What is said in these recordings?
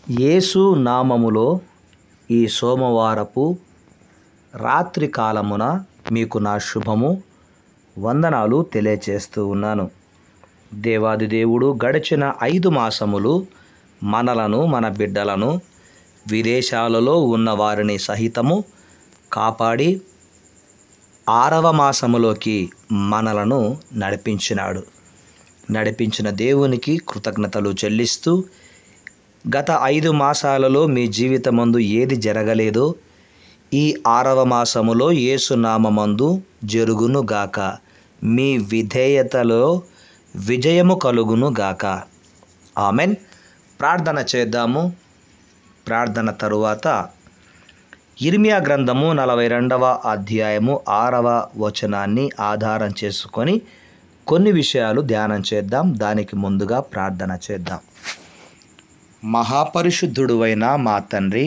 యేసు నామములో ఈ సోమవారపు రాత్రి కాలమున మీకు నా శుభము వందనాలు తెలియచేస్తూ ఉన్నాను. దేవాది దేవుడు గడిచిన 5 మాసములు మనలను, మన బిడ్డలను, విదేశాలలో ఉన్న వారిని సహితము కాపాడి 6వ మాసములోకి మనలను నడిపించిన దేవునికి కృతజ్ఞతలు చెల్లిస్తూ, గత 5 మాసాలలో మీ జీవితమందు ఏది జరగలేదో ఈ 6వ మాసములో యేసు నామమందు జరుగునుగాక. మీ విధేయతలో విజయము కలుగునుగాక. ఆమెన్. ప్రార్థన చేద్దాము. ప్రార్థన తరువాత యిర్మీయా గ్రంథము 42వ అధ్యాయము 6వ వచనాన్ని ఆధారం చేసుకొని కొన్ని విషయాలు ధ్యానం చేద్దాం. దానికి ముందుగా ప్రార్థన చేద్దాం. మహాపరిశుద్ధుడువైన మా తండ్రి,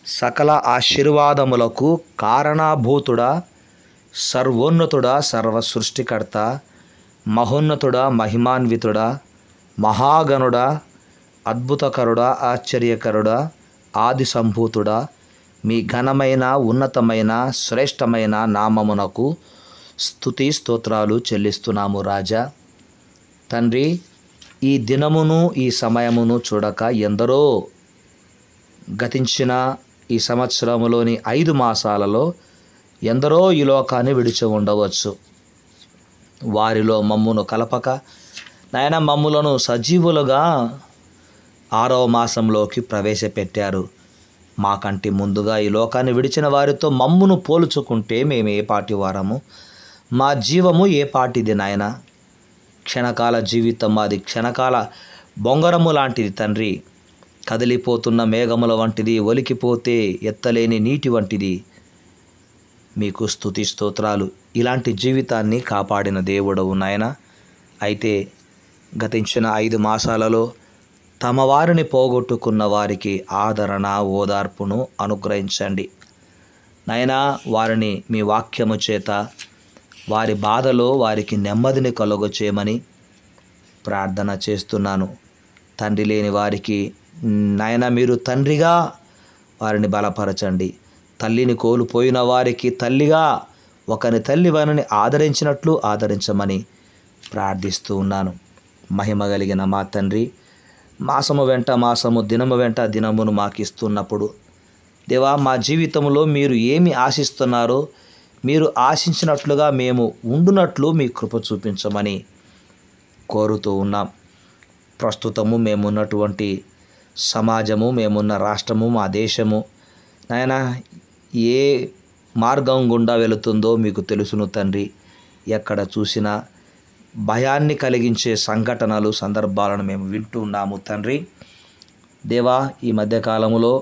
సకల ఆశీర్వాదములకు కారణభూతుడా, సర్వోన్నతుడా, సర్వ సృష్టికర్త, మహోన్నతుడా, మహిమాన్వితుడా, మహాగణుడా, అద్భుతకరుడా, ఆశ్చర్యకరుడా, ఆది సంభూతుడా, మీ ఘనమైన, ఉన్నతమైన, శ్రేష్టమైన నామమునకు స్తుతి స్తోత్రాలు చెల్లిస్తున్నాము రాజా. తండ్రి, ఈ దినమును ఈ సమయమును చూడక ఎందరో గతించిన ఈ సంవత్సరములోని 5 మాసాలలో ఎందరో ఈ లోకాన్ని విడిచి ఉండవచ్చు. వారిలో మమ్మును కలపక నాయన మమ్ములను సజీవులుగా 6వ మాసంలోకి ప్రవేశపెట్టారు. మాకంటే ముందుగా ఈ లోకాన్ని విడిచిన వారితో మమ్మును పోల్చుకుంటే మేము ఏ పాటి వారము? మా జీవము ఏ పాటిది నాయన? క్షణకాల జీవితం మాది, క్షణకాల బొంగరము లాంటిది తండ్రి. కదిలిపోతున్న మేఘముల వంటిది, ఒలికిపోతే ఎత్తలేని నీటి వంటిది. మీకు స్తుతి స్తోత్రాలు. ఇలాంటి జీవితాన్ని కాపాడిన దేవుడవు నాయన. అయితే గతించిన 5 మాసాలలో తమ వారిని పోగొట్టుకున్న వారికి ఆదరణ, ఓదార్పును అనుగ్రహించండి నాయనా. వారిని మీ వాక్యము చేత వారి బాధలో వారికి నెమ్మదిని కలుగచేయమని ప్రార్థన చేస్తున్నాను. తండ్రి లేని వారికి నాయన మీరు తండ్రిగా వారిని బలపరచండి. తల్లిని కోల్పోయిన వారికి తల్లిగా ఒకని తల్లి వారిని ఆదరించినట్లు ఆదరించమని ప్రార్థిస్తూ ఉన్నాను. మహిమ కలిగిన మా తండ్రి, మాసము వెంట మాసము, దినము వెంట దినమును మాకు ఇస్తున్నప్పుడు దేవా, మా జీవితంలో మీరు ఏమి ఆశిస్తున్నారో మీరు ఆశించినట్లుగా మేము ఉండునట్లు మీ కృప చూపించమని కోరుతూ ఉన్నాం. ప్రస్తుతము మేమున్నటువంటి సమాజము, మేమున్న రాష్ట్రము, మా దేశము నాయన ఏ మార్గం గుండా వెళుతుందో మీకు తెలుసును తండ్రి. ఎక్కడ చూసినా భయాన్ని కలిగించే సంఘటనలు, సందర్భాలను మేము వింటూ ఉన్నాము తండ్రి. దేవా, ఈ మధ్యకాలంలో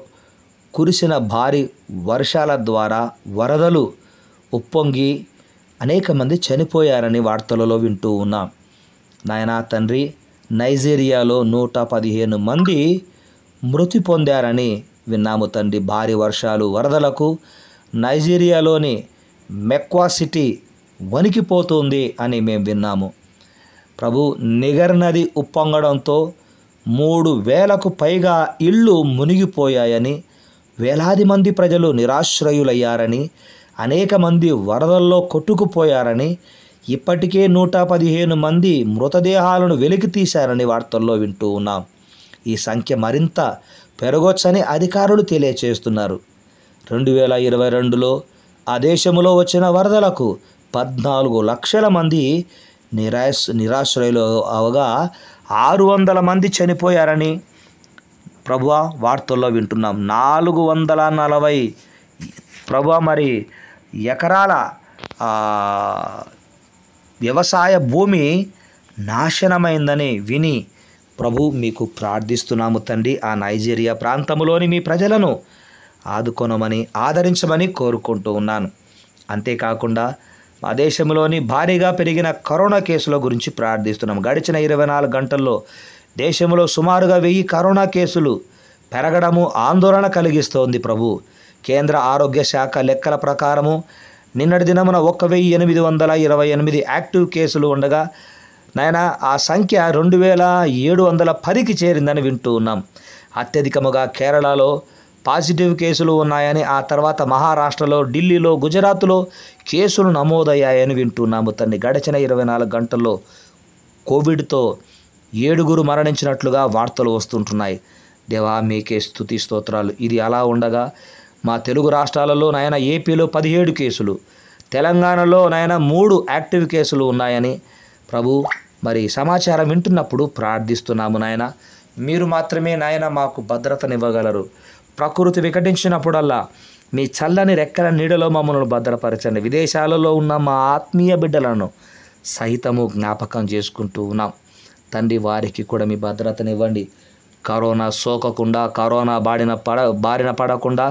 కురిసిన భారీ వర్షాల ద్వారా వరదలు ఉప్పొంగి అనేక మంది చనిపోయారని వార్తలలో వింటూ ఉన్నాం నాయనా తండ్రి. నైజీరియాలో 115 మంది మృతి పొందారని విన్నాము తండ్రి. భారీ వర్షాలు, వరదలకు నైజీరియాలోని మెక్వా సిటీ వణికిపోతుంది అని మేము విన్నాము ప్రభు. నిగర్ నది ఉప్పొంగడంతో 3000కు పైగా ఇళ్ళు మునిగిపోయాయని, వేలాది మంది ప్రజలు నిరాశ్రయులయ్యారని, అనేక మంది వరదల్లో కొట్టుకుపోయారని, ఇప్పటికే 115 మంది మృతదేహాలను వెలికి తీశారని వార్తల్లో వింటూ ఉన్నాం. ఈ సంఖ్య మరింత పెరగొచ్చని అధికారులు తెలియచేస్తున్నారు. 2022లో ఆ దేశంలో వచ్చిన వరదలకు 14 లక్షల మంది నిరాశ్రయులు అవగా 600 మంది చనిపోయారని ప్రభువా వార్తల్లో వింటున్నాం. 440 ప్రభువా మరి ఎకరాల వ్యవసాయ భూమి నాశనమైందని విని ప్రభు మీకు ప్రార్థిస్తున్నాము తండ్రి. ఆ నైజీరియా ప్రాంతంలోని మీ ప్రజలను ఆదుకొనమని, ఆదరించమని కోరుకుంటూ ఉన్నాను. అంతేకాకుండా మా దేశంలోని భారీగా పెరిగిన కరోనా కేసుల గురించి ప్రార్థిస్తున్నాం. గడిచిన 24 గంటల్లో దేశంలో సుమారుగా 1000 కరోనా కేసులు పెరగడము ఆందోళన కలిగిస్తోంది ప్రభు. కేంద్ర ఆరోగ్య శాఖ లెక్కల ప్రకారము నిన్నటి దినమున 1828 యాక్టివ్ కేసులు ఉండగా నాయన ఆ సంఖ్య 2710కి చేరిందని వింటూ ఉన్నాం. అత్యధికముగా కేరళలో పాజిటివ్ కేసులు ఉన్నాయని, ఆ తర్వాత మహారాష్ట్రలో, ఢిల్లీలో, గుజరాత్లో కేసులు నమోదయ్యాయని వింటున్నాము తండ్రి. గడిచిన 24 గంటల్లో కోవిడ్తో 7 మరణించినట్లుగా వార్తలు వస్తుంటున్నాయి. దేవా మీకే స్తుతి స్తోత్రాలు. ఇది అలా ఉండగా మా తెలుగు రాష్ట్రాలలో నాయన ఏపీలో 17 కేసులు, తెలంగాణలో నాయన 3 యాక్టివ్ కేసులు ఉన్నాయని ప్రభు మరి సమాచారం వింటున్నప్పుడు ప్రార్థిస్తున్నాము నాయన. మీరు మాత్రమే నాయన మాకు భద్రతనివ్వగలరు. ప్రకృతి వికటించినప్పుడల్లా మీ చల్లని రెక్కల నీడలో మమ్మల్ని భద్రపరచండి. విదేశాలలో ఉన్న మా ఆత్మీయ బిడ్డలను సహితము జ్ఞాపకం చేసుకుంటూ ఉన్నాం తండ్రి. వారికి కూడా మీ భద్రతనివ్వండి. కరోనా సోకకుండా, కరోనా బారిన పడకుండా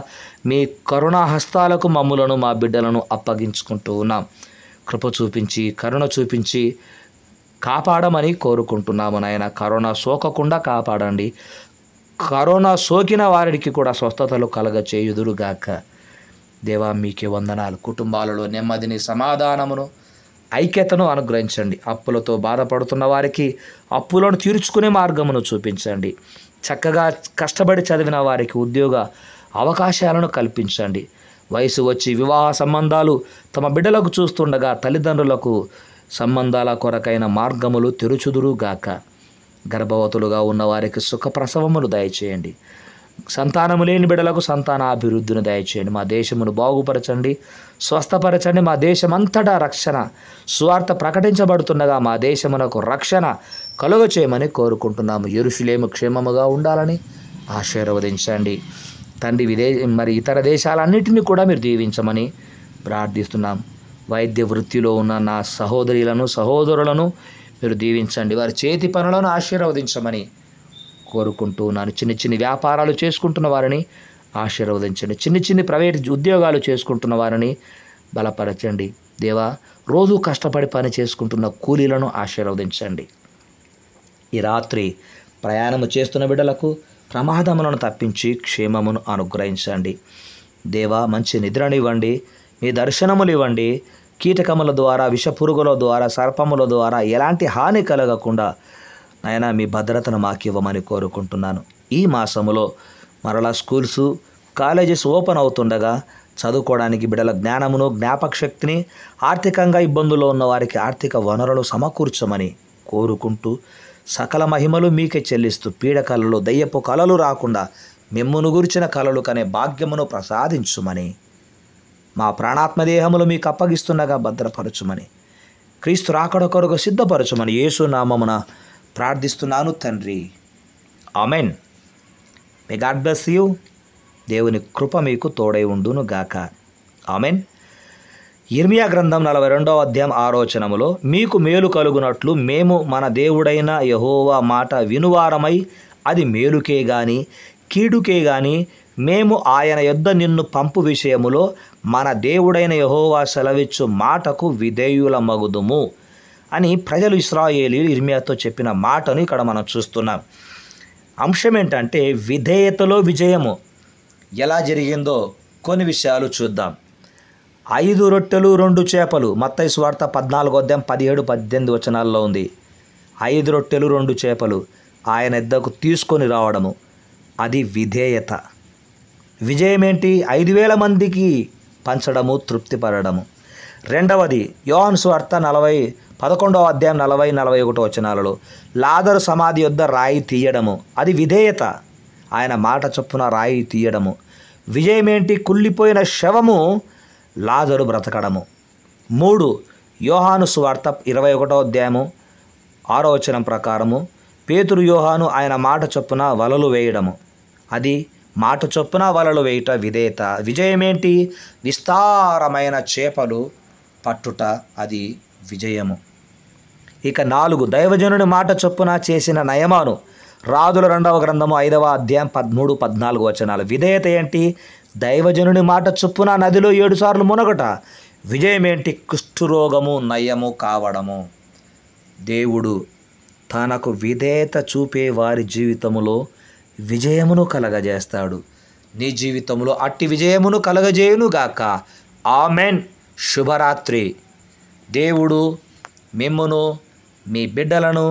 మీ కరుణా హస్తాలకు మమ్ములను మా బిడ్డలను అప్పగించుకుంటూ ఉన్నాం. కృప చూపించి, కరుణ చూపించి కాపాడమని కోరుకుంటున్నాము నాయన. కరోనా సోకకుండా కాపాడండి. కరోనా సోకిన వారికి కూడా స్వస్థతలు కలగచేయుదురుగాక. దేవా మీకే వందనాలు. కుటుంబాలలో నెమ్మదిని, సమాధానమును, ఐక్యతను అనుగ్రహించండి. అప్పులతో బాధపడుతున్న వారికి అప్పులను తీర్చుకునే మార్గమును చూపించండి. చక్కగా కష్టపడి చదివిన వారికి ఉద్యోగ అవకాశాలను కల్పించండి. వయసు వచ్చి వివాహ సంబంధాలు తమ బిడ్డలకు చూస్తుండగా తల్లిదండ్రులకు సంబంధాల కొరకైన మార్గములు తెరుచుదురుగాక. గర్భవతులుగా ఉన్నవారికి సుఖప్రసవములు దయచేయండి. సంతానము లేని బిడ్డలకు సంతానాభివృద్ధిని దయచేయండి. మా దేశమును బాగుపరచండి, స్వస్థపరచండి. మా దేశమంతటా రక్షణ సువార్త ప్రకటించబడుతుండగా మా దేశమునకు రక్షణ కలుగచేయమని కోరుకుంటున్నాము. యెరూషలేము క్షేమముగా ఉండాలని ఆశీర్వదించండి తండ్రి. మరి ఇతర దేశాలన్నింటినీ కూడా మీరు దీవించమని ప్రార్థిస్తున్నాం. వైద్య వృత్తిలో ఉన్న నా సహోదరులను మీరు దీవించండి. వారి చేతి పనులను ఆశీర్వదించమని కోరుకుంటూ ఉన్నాను. చిన్న వ్యాపారాలు చేసుకుంటున్న వారిని ఆశీర్వదించండి. చిన్న ప్రైవేట్ ఉద్యోగాలు చేసుకుంటున్న వారిని బలపరచండి. దేవా, రోజు కష్టపడి పని చేసుకుంటున్న కూలీలను ఆశీర్వదించండి. ఈ రాత్రి ప్రయాణము చేస్తున్న బిడ్డలకు ప్రమాదములను తప్పించి క్షేమమును అనుగ్రహించండి. దేవా, మంచి నిద్రనివ్వండి. మీ దర్శనములు ఇవ్వండి. కీటకముల ద్వారా, విషపురుగుల ద్వారా, సర్పముల ద్వారా ఎలాంటి హాని కలగకుండా నాయన మీ భద్రతను మాకు ఇవ్వమని కోరుకుంటున్నాను. ఈ మాసములో మరలా స్కూల్స్, కాలేజెస్ ఓపెన్ అవుతుండగా చదువుకోవడానికి బిడ్డల జ్ఞానమును, జ్ఞాపక శక్తిని, ఆర్థికంగా ఇబ్బందుల్లో ఉన్న వారికి ఆర్థిక వనరులు సమకూర్చమని కోరుకుంటూ సకల మహిమలు మీకే చెల్లిస్తూ పీడకలలు, దయ్యపు కలలు రాకుండా మిమ్మును గురించిన కలలు కనే భాగ్యమును ప్రసాదించుమని మా ప్రాణాత్మదేహములు మీకు అప్పగిస్తుండగా భద్రపరచుమని, క్రీస్తు రాకడ కొరకు సిద్ధపరచుమని యేసు నామమున ప్రార్థిస్తున్నాను తండ్రి. Amen. May God bless you. దేవుని కృప మీకు తోడై ఉండును గాక. ఆమెన్. యిర్మీయా గ్రంథం 42వ అధ్యాయం 6వ వచనములో, మీకు మేలు కలుగునట్లు మేము మన దేవుడైన యెహోవా మాట వినువారమై, అది మేలుకే గాని కీడుకే గాని మేము ఆయన యొద్ద నిన్ను పంపు విషయములో మన దేవుడైన యెహోవా సెలవిచ్చు మాటకు విధేయులమగుదుము అని ప్రజలు, ఇశ్రాయేలీయులు యిర్మీయాతో చెప్పిన మాటను ఇక్కడ మనం చూస్తున్నాం. అంశం ఏంటంటే విధేయతలో విజయము. ఎలా జరిగిందో కొన్ని విషయాలు చూద్దాం. 5 రొట్టెలు 2 చేపలు, మత్తయి సువార్త 14వ అధ్యాయం 17, 18 వచనాల్లో ఉంది. 5 రొట్టెలు 2 చేపలు ఆయన యొద్దకు తీసుకొని రావడము, అది విధేయత. విజయం ఏంటి? 5,000 మందికి పంచడము, తృప్తిపడము. రెండవది యోహాను సువార్త 11వ అధ్యాయం 40, 41 వచనాలలో లాజరు సమాధి యొద్ద రాయి తీయడము, అది విధేయత. ఆయన మాట చొప్పున రాయి తీయడము. విజయం ఏంటి? కుళ్ళిపోయిన శవము లాజరు బ్రతకడము. 3 యోహాను సువార్త 21వ అధ్యాయము 6వ వచనం ప్రకారము పేతురు, యోహాను ఆయన మాట చొప్పున వలలు వేయడము, అది మాట చొప్పున వలలు వేయుట విధేయత. విజయం ఏంటి? విస్తారమైన చేపలు పట్టుట, అది విజయము. ఇక 4 దైవజనుని మాట చొప్పున చేసిన నయమాను, రాజుల 2వ గ్రంథము 5వ అధ్యాయం 13, 14 వచనాలు. విధేయత ఏంటి? దైవజనుని మాట చొప్పున నదిలో 7 సార్లు మునగట. విజయం ఏంటి? కుష్ఠరోగము నయము కావడము. దేవుడు తనకు విధేయత చూపే వారి జీవితములో విజయమును కలగజేస్తాడు. నీ జీవితంలో అట్టి విజయమును కలగజేయునుగాక. ఆమెన్. శుభరాత్రి. దేవుడు మిమ్మును, మీ బిడ్డలను,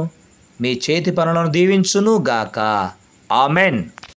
మీ చేతి పనులను దీవించునుగాక. ఆమెన్.